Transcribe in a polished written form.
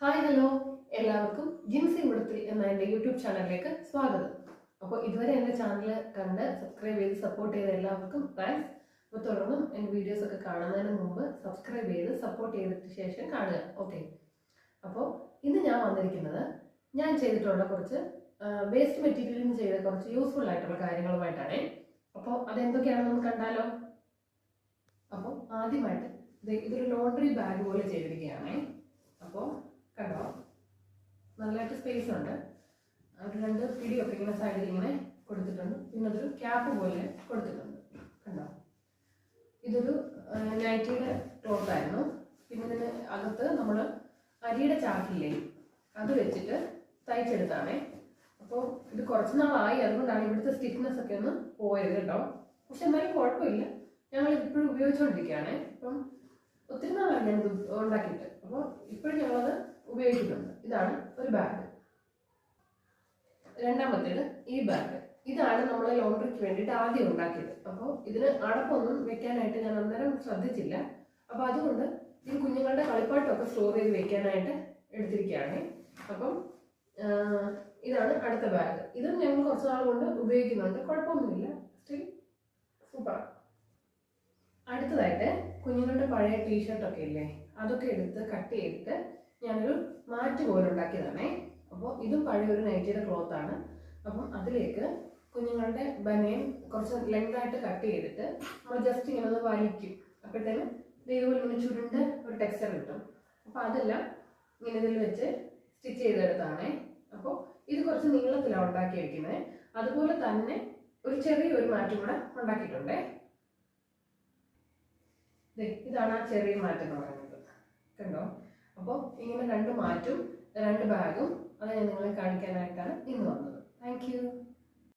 Hi hello എല്ലാവർക്കും ജിൻസി മുടത്തിൽ എന്ന എൻ്റെ യൂട്യൂബ് ചാനലിലേക്ക് സ്വാഗതം. അപ്പോൾ ഇതുവരെ എൻ്റെ ചാനൽ കണ്ട് സബ്സ്ക്രൈബ് ചെയ്ത് സപ്പോർട്ട് ചെയ്ത എല്ലാവർക്കും താങ്ക്സ്. അപ്പോൾ തുടർന്നും എൻ്റെ വീഡിയോസ് ഒക്കെ കാണുന്നതിന് മുമ്പ് സബ്സ്ക്രൈബ് ചെയ്ത് സപ്പോർട്ട് ചെയ്തിട്ട് ശേഷം കാണുക. ഓക്കെ, അപ്പോൾ ഇന്ന് ഞാൻ വന്നിരിക്കുന്നത് ഞാൻ ചെയ്തിട്ടുള്ള കുറച്ച് വേസ്റ്റ് മെറ്റീരിയലിൽ നിന്ന് ചെയ്ത കുറച്ച് യൂസ്ഫുൾ ആയിട്ടുള്ള കാര്യങ്ങളുമായിട്ടാണ്. അപ്പോൾ അതെന്തൊക്കെയാണെന്ന് കണ്ടാലോ. അപ്പോൾ ആദ്യമായിട്ട് ഇതൊരു ലോണ്ടറി ബാഗ് പോലെ ചെയ്തിരിക്കുകയാണ്. അപ്പോൾ കണ്ടോ, നല്ലതായിട്ട് സ്പേസ് ഉണ്ട്. ഒരു രണ്ട് പിടിയൊക്കെ ഇങ്ങനെ സൈഡിൽ ഇങ്ങനെ കൊടുത്തിട്ടുണ്ട്. പിന്നെ അതൊരു ക്യാപ്പ് പോലെ കൊടുത്തിട്ടുണ്ട്. കണ്ടോ, ഇതൊരു നൈറ്റിയുടെ ക്ലോത്ത് ആയിരുന്നു. പിന്നെ ഇതിന് അകത്ത് നമ്മൾ അരിയുടെ ചാക്കില്ലേ അത് വെച്ചിട്ട് തയ്ച്ചെടുത്താണേ. അപ്പോൾ ഇത് കുറച്ച് നാളായി, അതുകൊണ്ടാണ് ഇവിടുത്തെ സ്റ്റിഫ്നെസ് ഒക്കെ ഒന്ന് പോയത് കേട്ടോ. പക്ഷെ എന്നാലും കുഴപ്പമില്ല, ഞങ്ങൾ ഇപ്പോഴും ഉപയോഗിച്ചുകൊണ്ടിരിക്കുകയാണ്. ഇപ്പം ഒത്തിരി നാളായി ഞാനിത് ഉണ്ടാക്കിയിട്ട്. അപ്പോൾ ഇപ്പോഴും ഞങ്ങളത് ഉപയോഗിക്കുന്നുണ്ട്. ഇതാണ് ഒരു ബാഗ്. രണ്ടാമത്തേത് ഈ ബാഗ്. ഇതാണ് നമ്മൾ ലോണ്ടറിക്ക് വേണ്ടിയിട്ട് ആദ്യം ഉണ്ടാക്കിയത്. അപ്പോൾ ഇതിന് അടപ്പൊന്നും വെക്കാനായിട്ട് ഞാൻ അന്നേരം ശ്രദ്ധിച്ചില്ല. അപ്പോൾ അതുകൊണ്ട് ഈ കുഞ്ഞുങ്ങളുടെ കളിപ്പാട്ടമൊക്കെ സ്റ്റോർ ചെയ്ത് വെക്കാനായിട്ട് എടുത്തിരിക്കുകയാണ്. അപ്പം ഇതാണ് അടുത്ത ബാഗ്. ഇതും ഞങ്ങൾ കുറച്ച് നാൾ കൊണ്ട് ഉപയോഗിക്കുന്നുണ്ട്, കുഴപ്പമൊന്നുമില്ല, സ്റ്റിൽ സൂപ്പറാണ്. അടുത്തതായിട്ട് കുഞ്ഞുങ്ങളുടെ പഴയ ടീഷർട്ടൊക്കെ ഇല്ലേ, അതൊക്കെ എടുത്ത് കട്ട് ചെയ്തിട്ട് ഞാനൊരു മാറ്റ് പോലെ ഉണ്ടാക്കിയതാണേ. അപ്പോൾ ഇതും പഴയൊരു നൈറ്റിയുടെ ക്ലോത്ത് ആണ്. അപ്പം അതിലേക്ക് കുഞ്ഞുങ്ങളുടെ ബനിയൻ കുറച്ച് ലെങ്തായിട്ട് കട്ട് ചെയ്തിട്ട് നമ്മൾ ജസ്റ്റ് ഇങ്ങനെ ഒന്ന് വലിക്കും. അപ്പോഴത്തേനും ഇതുപോലെ ഇങ്ങനെ ചുരുണ്ട ഒരു ടെക്സ്ചർ കിട്ടും. അപ്പോൾ അതെല്ലാം ഇങ്ങനെ ഇതിൽ വെച്ച് സ്റ്റിച്ച് ചെയ്തെടുത്താണേ. അപ്പോൾ ഇത് കുറച്ച് നീളത്തിലാണ് ഉണ്ടാക്കി വയ്ക്കുന്നത്. അതുപോലെ തന്നെ ഒരു ചെറിയൊരു മാറ്റും കൂടെ ഉണ്ടാക്കിയിട്ടുണ്ടേ. ഇതാണ് ആ ചെറിയ മാറ്റം എന്ന് പറയുന്നത്, കണ്ടോ. അപ്പോൾ ഇങ്ങനെ രണ്ട് മാറ്റും രണ്ട് ബാഗും അത് ഞാൻ നിങ്ങളെ കാണിക്കാനായിട്ടാണ് ഇന്ന് വന്നത്. Thank you.